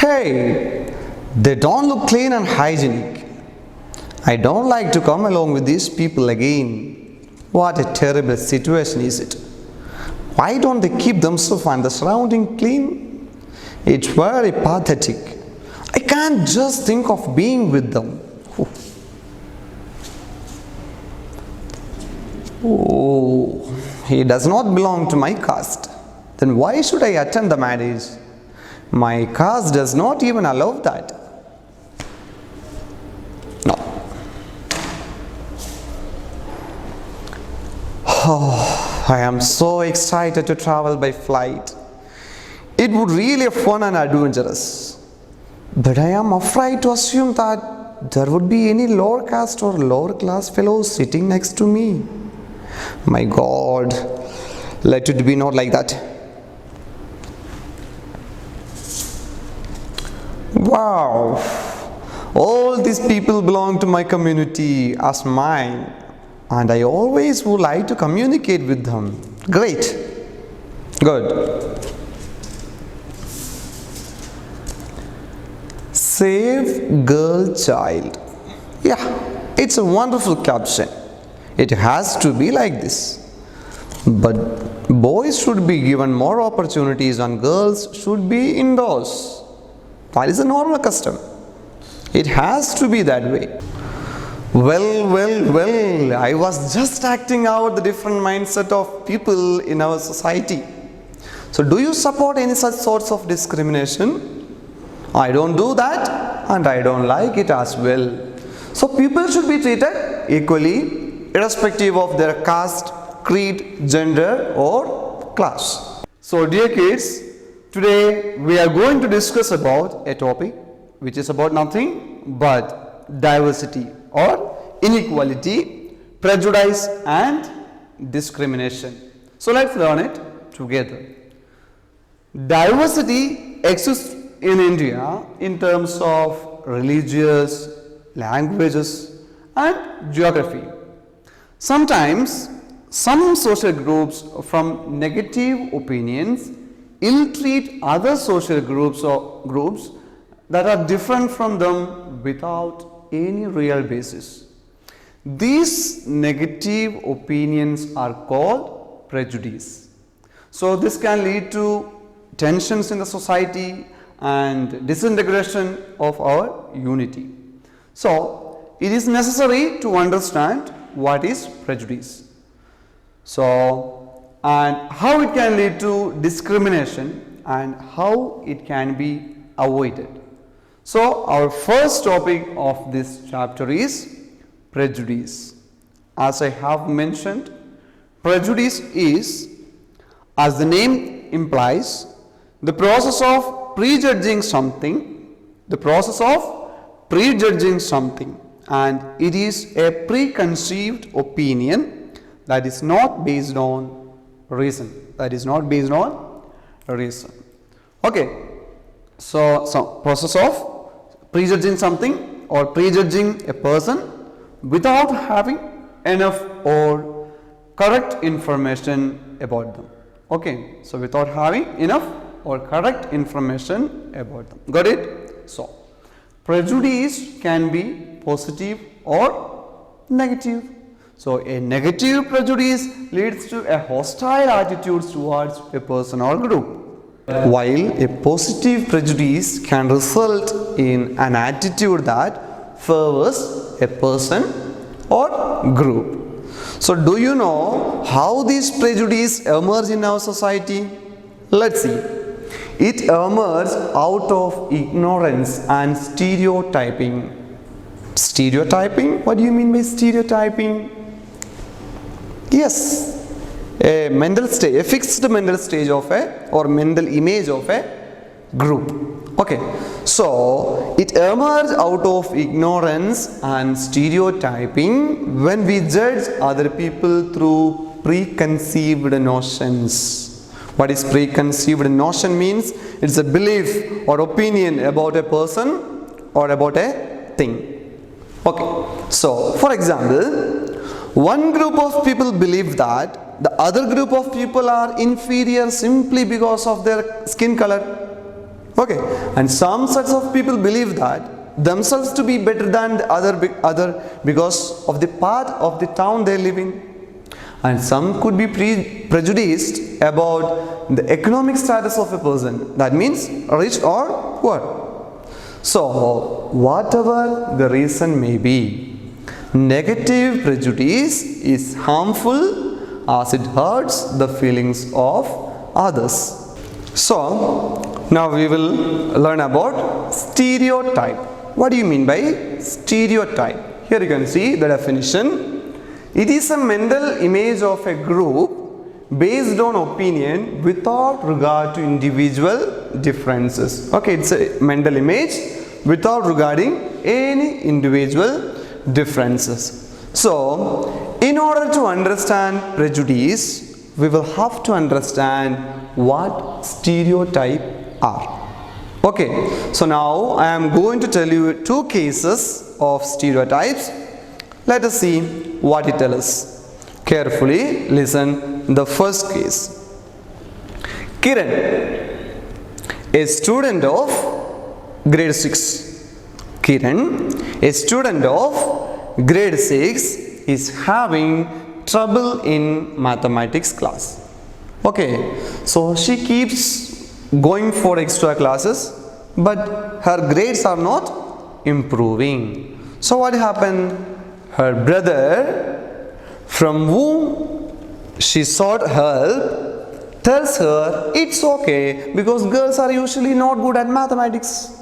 Hey, they don't look clean and hygienic. I don't like to come along with these people again. What a terrible situation is it? Why don't they keep themselves and the surrounding clean? It's very pathetic. I can't just think of being with them. Oh, he does not belong to my caste. Then why should I attend the marriage? My caste does not even allow that. No. Oh, I am so excited to travel by flight. It would really be fun and adventurous. But I am afraid to assume that there would be any lower caste or lower class fellows sitting next to me. My God, let it be not like that. Wow, all these people belong to my community as mine, and I always would like to communicate with them. Great, good. Save girl child. Yeah, it's a wonderful caption. It has to be like this. But boys should be given more opportunities and girls should be indoors. That is a normal custom. It has to be that way. Well, I was just acting out the different mindset of people in our society. So do you support any such sorts of discrimination? I don't do that and I don't like it as well. So people should be treated equally, irrespective of their caste, creed, gender or class. So dear kids, today we are going to discuss about a topic which is about nothing but diversity or inequality, prejudice and discrimination. So let's learn it together. Diversity exists in India in terms of religious, languages and geography. Sometimes some social groups from negative opinions ill-treat other social groups or groups that are different from them without any real basis. These negative opinions are called prejudice. So this can lead to tensions in the society and disintegration of our unity. So it is necessary to understand what is prejudice. And how it can lead to discrimination and how it can be avoided. So our first topic of this chapter is prejudice. As I have mentioned, prejudice is, as the name implies, the process of prejudging something, and it is a preconceived opinion that is not based on reason. Okay, so process of prejudging something or prejudging a person without having enough or correct information about them. Okay, so without having enough or correct information about them. Got it? So prejudice can be positive or negative. So a negative prejudice leads to a hostile attitude towards a person or group, while a positive prejudice can result in an attitude that favors a person or group. So do you know how these prejudices emerge in our society? Let's see. It emerges out of ignorance and stereotyping. Stereotyping? What do you mean by stereotyping? Yes, a mental stage, a fixed mental stage of or mental image of a group. Okay, so it emerges out of ignorance and stereotyping when we judge other people through preconceived notions. What is preconceived notion means? It's a belief or opinion about a person or about a thing. Okay, so for example, one group of people believe that the other group of people are inferior simply because of their skin color. Okay, and some sets of people believe that themselves to be better than the other because of the part of the town they live in. And some could be prejudiced about the economic status of a person. That means rich or poor. So, whatever the reason may be, negative prejudice is harmful as it hurts the feelings of others. So, now we will learn about stereotype. What do you mean by stereotype? Here you can see the definition. It is a mental image of a group based on opinion without regard to individual differences. Okay, it's a mental image without regarding any individual differences. So, in order to understand prejudice, we will have to understand what stereotypes are. Okay, so now I am going to tell you two cases of stereotypes. Let us see what it tells us. Carefully listen the first case. Kiran, a student of grade 6. Kiran, a student of grade 6, is having trouble in mathematics class. Okay, so she keeps going for extra classes, but her grades are not improving. So what happened? Her brother, from whom she sought help, tells her it's okay because girls are usually not good at mathematics.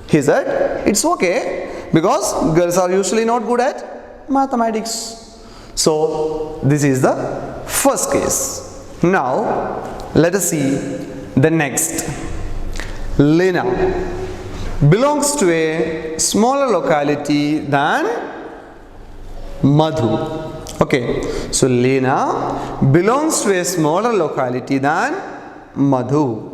He said it's okay because girls are usually not good at mathematics. So this is the first case. Now let us see the next. Lena belongs to a smaller locality than Madhu. Okay, so Lena belongs to a smaller locality than Madhu.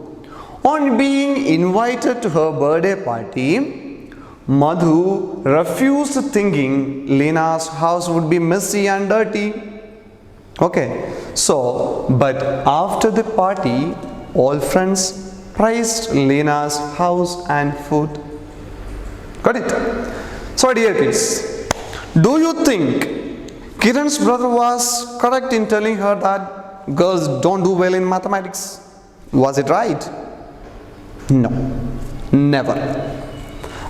On being invited to her birthday party, Madhu refused, thinking Lena's house would be messy and dirty. Okay, so but after the party, all friends praised Lena's house and food. Got it? So dear kids, do you think Kiran's brother was correct in telling her that girls don't do well in mathematics? Was it right? No, never.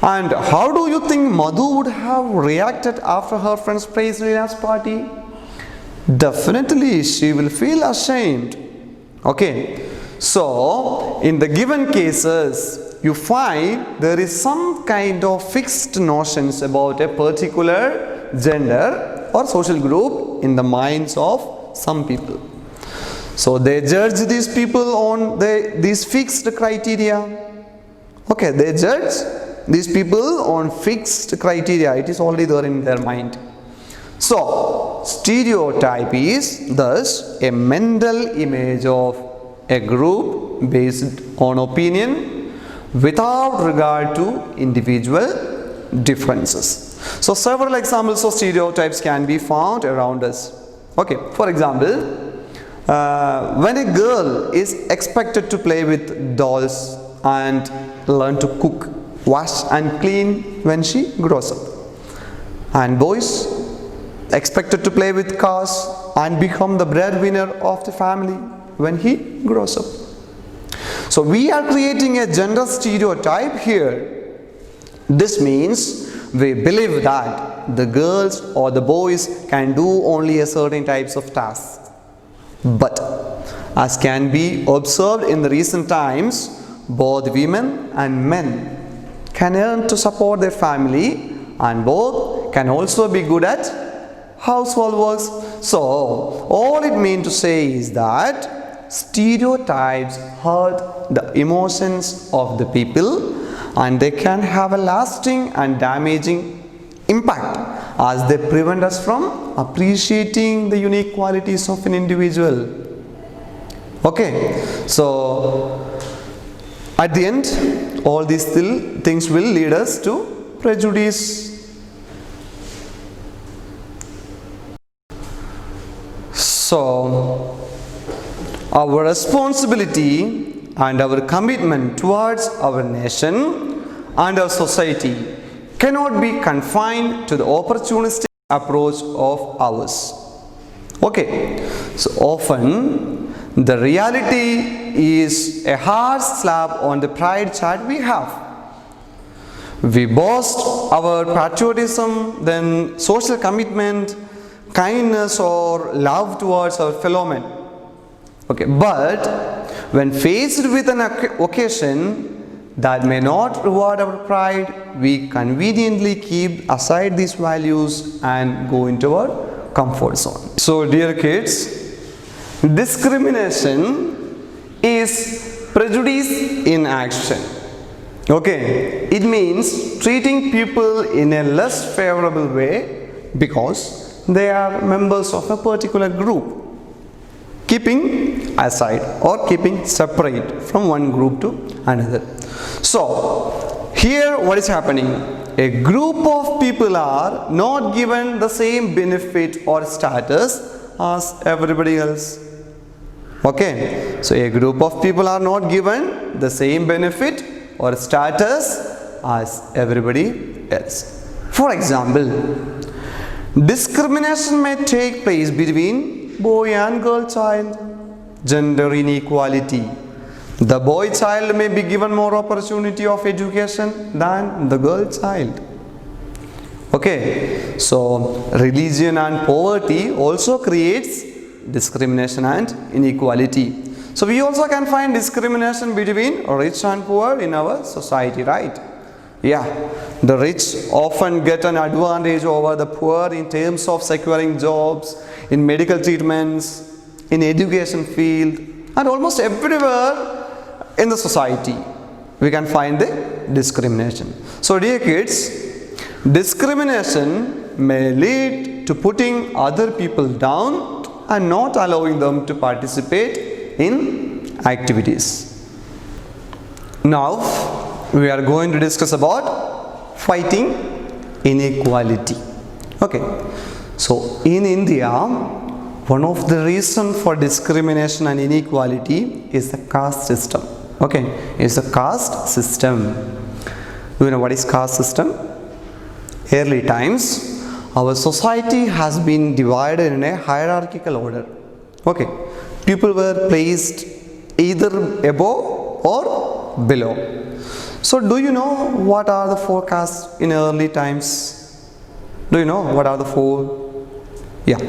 And how do you think Madhu would have reacted after her friends praised Lena's party? Definitely she will feel ashamed. Okay, so in the given cases, you find there is some kind of fixed notions about a particular gender or social group in the minds of some people. So they judge these people on these fixed criteria. Okay, they judge these people on fixed criteria. It is already there in their mind. So stereotype is thus a mental image of a group based on opinion without regard to individual differences. So several examples of stereotypes can be found around us. Okay, for example, when a girl is expected to play with dolls and learn to cook, wash and clean when she grows up, and boys expected to play with cars and become the breadwinner of the family when he grows up. So we are creating a gender stereotype here. This means we believe that the girls or the boys can do only a certain types of tasks. But as can be observed in the recent times, both women and men can earn to support their family, and both can also be good at household works. So all it means to say is that stereotypes hurt the emotions of the people, and they can have a lasting and damaging impact as they prevent us from appreciating the unique qualities of an individual. Okay, so at the end, all these things will lead us to prejudice. So our responsibility and our commitment towards our nation and our society cannot be confined to the opportunistic approach of ours. Okay, so often the reality is a hard slap on the pride that we have. We boast our patriotism, then social commitment, kindness or love towards our fellow men. Okay, but when faced with an occasion that may not reward our pride, we conveniently keep aside these values and go into our comfort zone. So dear kids, discrimination is prejudice in action. Okay, it means treating people in a less favorable way because they are members of a particular group, keeping aside or keeping separate from one group to another. So here what is happening? A group of people are not given the same benefit or status as everybody else. Okay, so a group of people are not given the same benefit or status as everybody else. For example, discrimination may take place between boy and girl child, gender inequality. The boy child may be given more opportunity of education than the girl child. Okay, so religion and poverty also creates discrimination and inequality. So we also can find discrimination between rich and poor in our society, right? Yeah, the rich often get an advantage over the poor in terms of securing jobs, in medical treatments, in education field, and almost everywhere in the society we can find the discrimination. So dear kids, discrimination may lead to putting other people down and not allowing them to participate in activities. Now we are going to discuss about fighting inequality. Okay, so in India, one of the reasons for discrimination and inequality is the caste system. Okay, it's the caste system. Do you know what is caste system? Early times, our society has been divided in a hierarchical order. Okay, people were placed either above or below. So do you know what are the four castes in early times? Do you know what are the four? Yeah,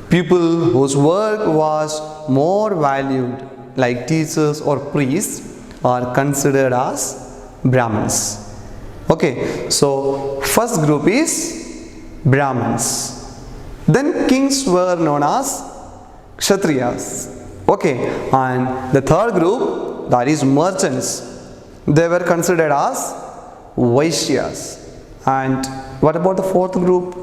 people whose work was more valued, like teachers or priests, are considered as Brahmins. Okay, so first group is Brahmins. Then kings were known as Kshatriyas. Okay, and the third group, that is merchants, they were considered as Vaishyas. And what about the fourth group?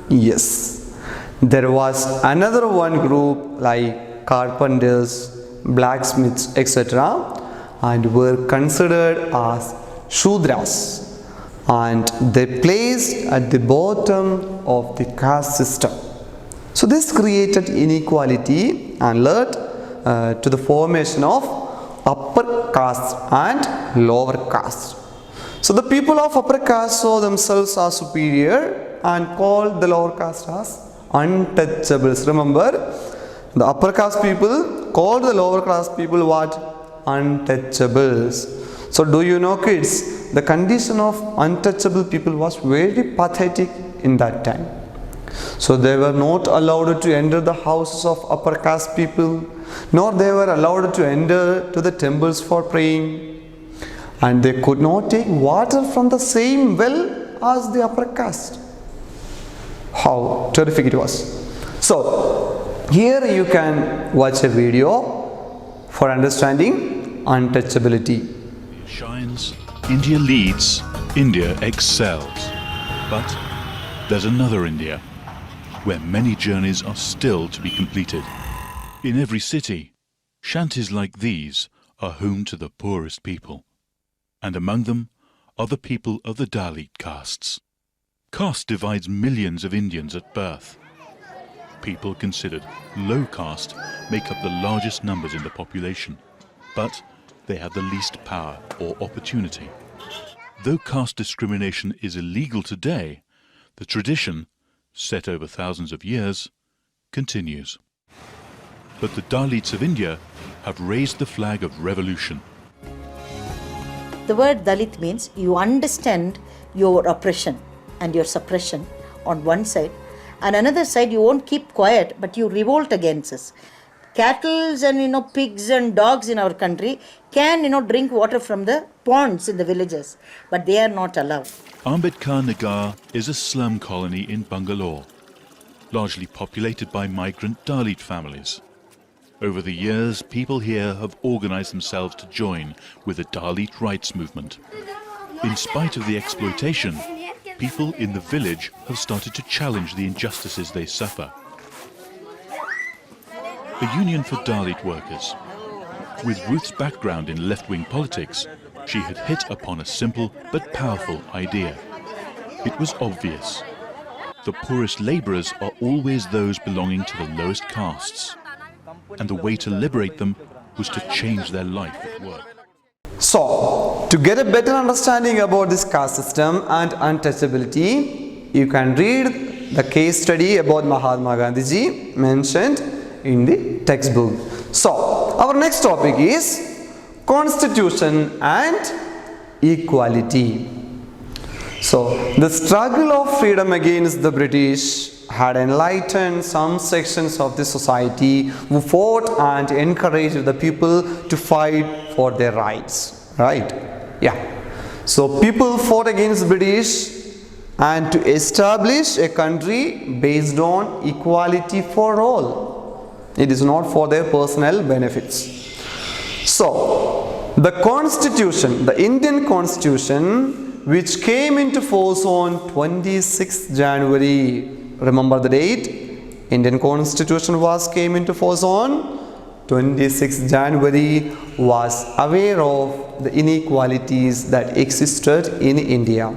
Yes, there was another one group like carpenters, blacksmiths, etc., and were considered as Shudras, and they placed at the bottom of the caste system. So this created inequality and led to the formation of upper caste and lower caste. So the people of upper caste saw themselves as superior and called the lower caste as untouchables. Remember, the upper caste people called the lower caste people what? Untouchables. So do you know, kids, the condition of untouchable people was very pathetic in that time. So they were not allowed to enter the houses of upper caste people, nor they were allowed to enter to the temples for praying, and they could not take water from the same well as the upper caste. How terrific it was. So here you can watch a video for understanding untouchability. Shines, India leads, India excels. But there's another India, where many journeys are still to be completed. In every city, shanties like these are home to the poorest people, and among them are the people of the Dalit castes. Caste divides millions of Indians at birth. People considered low caste make up the largest numbers in the population, but they have the least power or opportunity. Though caste discrimination is illegal today, the tradition, set over thousands of years, continues. But the Dalits of India have raised the flag of revolution. The word Dalit means you understand your oppression and your suppression on one side, and another side you won't keep quiet but you revolt against us. Cattle and pigs and dogs in our country can drink water from the ponds in the villages, but they are not allowed. Ambedkar Nagar is a slum colony in Bangalore, largely populated by migrant Dalit families. Over the years, people here have organized themselves to join with the Dalit rights movement. In spite of the exploitation, people in the village have started to challenge the injustices they suffer. A union for Dalit workers. With Ruth's background in left-wing politics, she had hit upon a simple but powerful idea. It was obvious. The poorest laborers are always those belonging to the lowest castes, and the way to liberate them was to change their life at work. So, to get a better understanding about this caste system and untouchability, you can read the case study about Mahatma Gandhiji mentioned in the textbook. So, our next topic is Constitution and Equality. So, the struggle of freedom against the British had enlightened some sections of the society who fought and encouraged the people to fight for their rights. Right? Yeah. So, people fought against British and to establish a country based on equality for all. It is not for their personal benefits. So, the Constitution, the Indian Constitution, which came into force on 26th January. Remember the date? Indian Constitution came into force on 26th January, was aware of the inequalities that existed in India.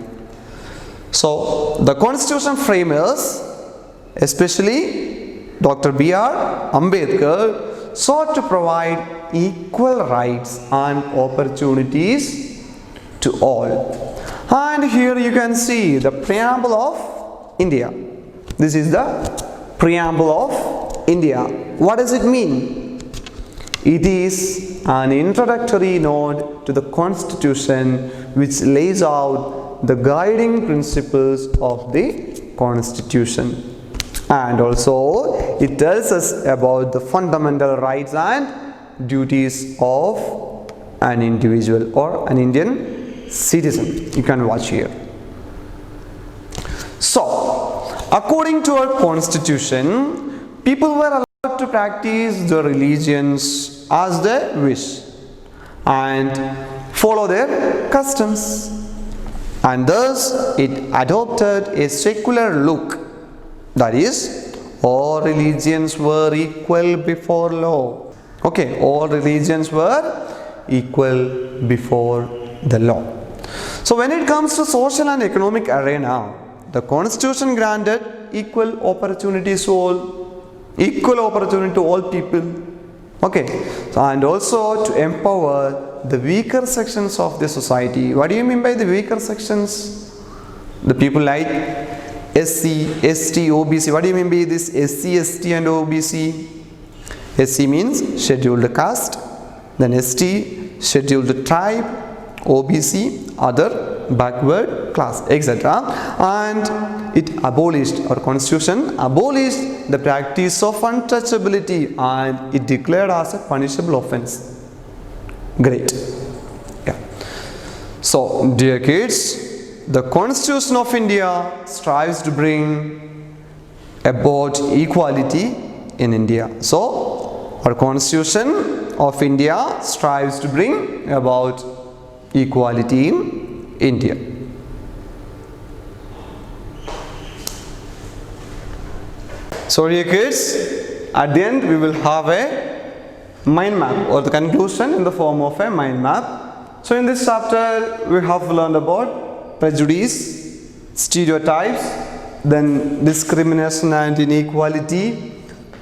So, the Constitution framers, especially Dr. B.R. Ambedkar, sought to provide equal rights and opportunities to all. And here you can see the preamble of India. This is the preamble of India. What does it mean? It is an introductory note to the Constitution which lays out the guiding principles of the Constitution. And also it tells us about the fundamental rights and duties of an individual or an Indian citizen. You can watch here. So, according to our Constitution, people were allowed to practice their religions as they wish and follow their customs. And thus it adopted a secular look. That is, all religions were equal before law. Okay, all religions were equal before the law. So when it comes to social and economic arena, the Constitution granted equal opportunities to all, equal opportunity to all people. Okay, so, and also to empower the weaker sections of the society. What do you mean by the weaker sections? The people like SC, ST, OBC. What do you mean by this SC, ST and OBC? SC means scheduled caste, then ST, scheduled tribe, OBC, other backward class, etc. And it abolished, our Constitution abolished the practice of untouchability and it declared as a punishable offense. Great. Yeah. So, dear kids, the Constitution of India strives to bring about equality in India. So, our Constitution of India strives to bring about equality in India. So, dear kids, at the end we will have a mind map or the conclusion in the form of a mind map. So, in this chapter we have learned about prejudice, stereotypes, then discrimination and inequality,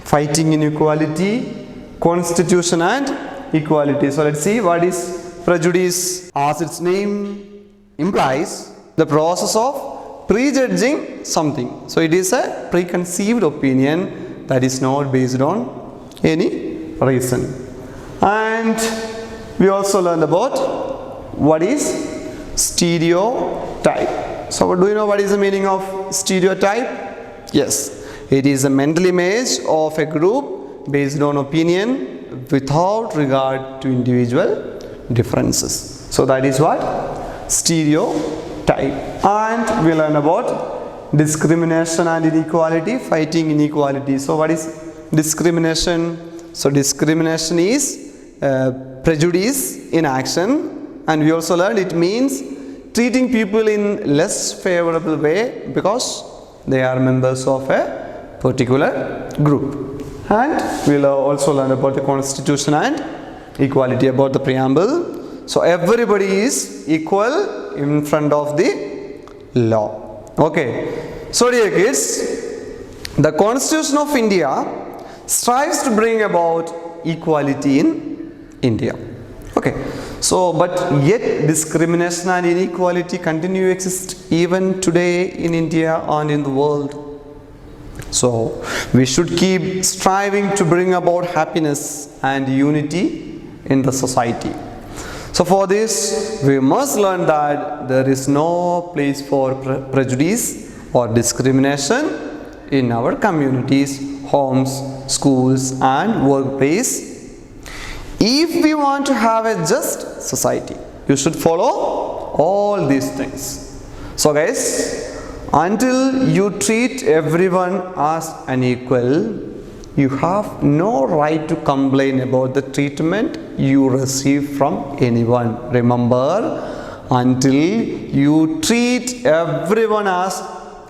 fighting inequality, Constitution and equality. So let's see what is prejudice. As its name implies, the process of prejudging something. So it is a preconceived opinion that is not based on any reason. And we also learned about what is stereotype. So do you know what is the meaning of stereotype? Yes, it is a mental image of a group based on opinion without regard to individual differences. So that is what stereotype. And we learn about discrimination and inequality, fighting inequality. So what is discrimination? So discrimination is prejudice in action, and we also learned it means treating people in less favorable way because they are members of a particular group. And we'll also learn about the constitution and equality, about the preamble. So everybody is equal in front of the law. Okay, so dear kids, the Constitution of India strives to bring about equality in India. Okay, so but yet discrimination and inequality continue to exist even today in India and in the world. So we should keep striving to bring about happiness and unity in the society. So for this, we must learn that there is no place for prejudice or discrimination in our communities, homes, schools and workplace. If we want to have a just society, you should follow all these things. So guys, until you treat everyone as an equal, you have no right to complain about the treatment you receive from anyone. Remember, until you treat everyone as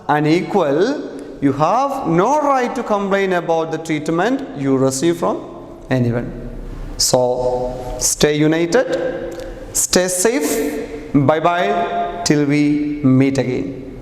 an equal, you have no right to complain about the treatment you receive from anyone. So stay united, stay safe. Bye bye till we meet again.